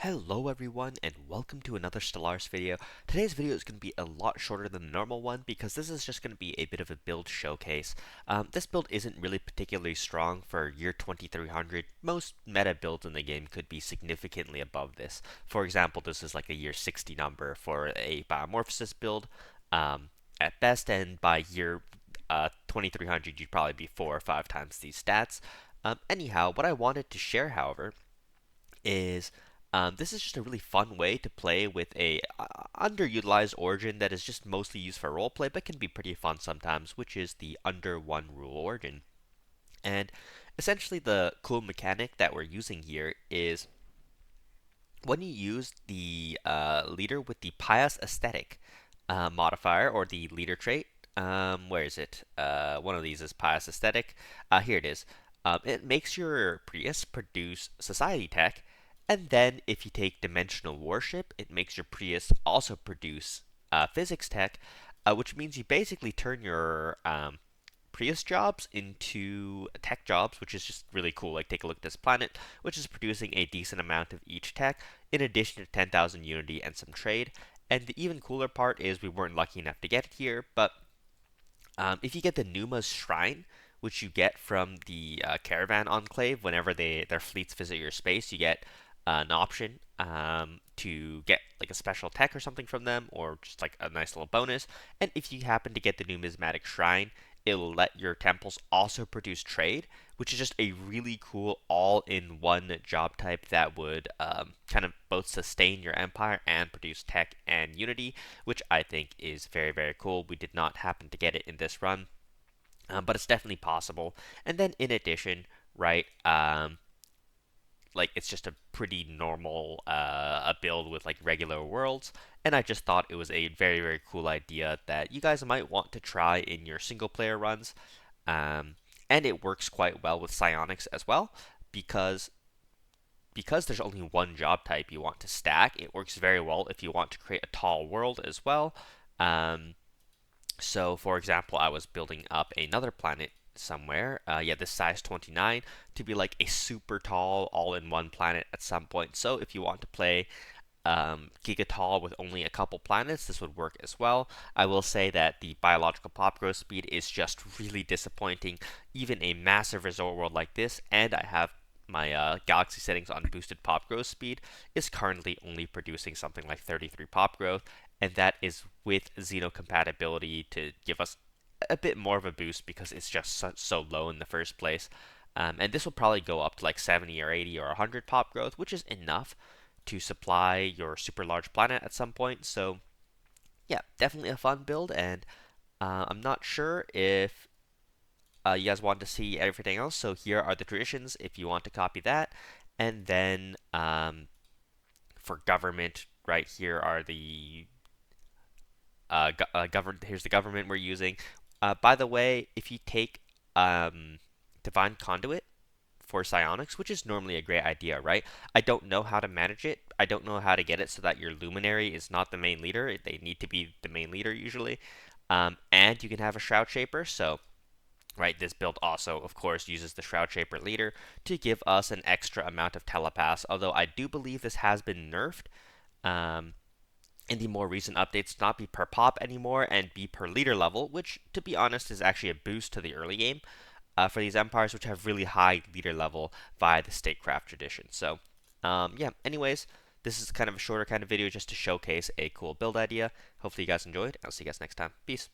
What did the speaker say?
Hello everyone and welcome to another Stellaris video. Today's video is going to be a lot shorter than the normal one because this is just going to be a bit of a build showcase. This build isn't really particularly strong for year 2300. Most meta builds in the game could be significantly above this. For example, this is like a year 60 number for a biomorphosis build at best, and by year 2300 you'd probably be 4 or 5 times these stats. Anyhow, what I wanted to share, however, is this is just a really fun way to play with a underutilized origin that is just mostly used for roleplay, but can be pretty fun sometimes, which is the under one rule origin. And essentially, the cool mechanic that we're using here is when you use the leader with the pious aesthetic modifier or the leader trait. Where is it? One of these is pious aesthetic. Here it is. It makes your Prius produce society tech, and then if you take dimensional worship, it makes your Prius also produce physics tech, which means you basically turn your Prius jobs into tech jobs, which is just really cool. Like, take a look at this planet, which is producing a decent amount of each tech, in addition to 10,000 unity and some trade. And the even cooler part is we weren't lucky enough to get it here, but if you get the Numa's Shrine, which you get from the Caravan Enclave, whenever their fleets visit your space, you get an option to get like a special tech or something from them, or just like a nice little bonus. And if you happen to get the Numismatic Shrine, it'll let your temples also produce trade, which is just a really cool all-in-one job type that would kind of both sustain your empire and produce tech and unity, which I think is very, very cool. We did not happen to get it in this run, but it's definitely possible. And then in addition, right, like, it's just a pretty normal a build with like regular worlds, and I just thought it was a very, very cool idea that you guys might want to try in your single player runs. And it works quite well with psionics as well, because there's only one job type you want to stack. It works very well if you want to create a tall world as well. So for example, I was building up another planet somewhere, this size 29, to be like a super tall all-in-one planet at some point. So if you want to play Gigatall with only a couple planets, this would work as well. I will say that the biological pop growth speed is just really disappointing. Even a massive resort world like this, and I have my galaxy settings on boosted pop growth speed, is currently only producing something like 33 pop growth, and that is with Xeno compatibility to give us a bit more of a boost because it's just so low in the first place. And this will probably go up to like 70 or 80 or 100 pop growth, which is enough to supply your super large planet at some point. So yeah, definitely a fun build, and I'm not sure if you guys want to see everything else. So here are the traditions if you want to copy that. And then for government, right here are the here's the government we're using. By the way, if you take Divine Conduit for psionics, which is normally a great idea, right? I don't know how to manage it. I don't know how to get it so that your luminary is not the main leader. They need to be the main leader usually. And you can have a Shroud Shaper, so right, this build also, of course, uses the Shroud Shaper leader to give us an extra amount of telepaths, although I do believe this has been nerfed. In the more recent updates, not be per pop anymore and be per leader level, which, to be honest, is actually a boost to the early game for these empires, which have really high leader level via the statecraft tradition. So, yeah, anyways, this is kind of a shorter kind of video just to showcase a cool build idea. Hopefully you guys enjoyed. I'll see you guys next time. Peace.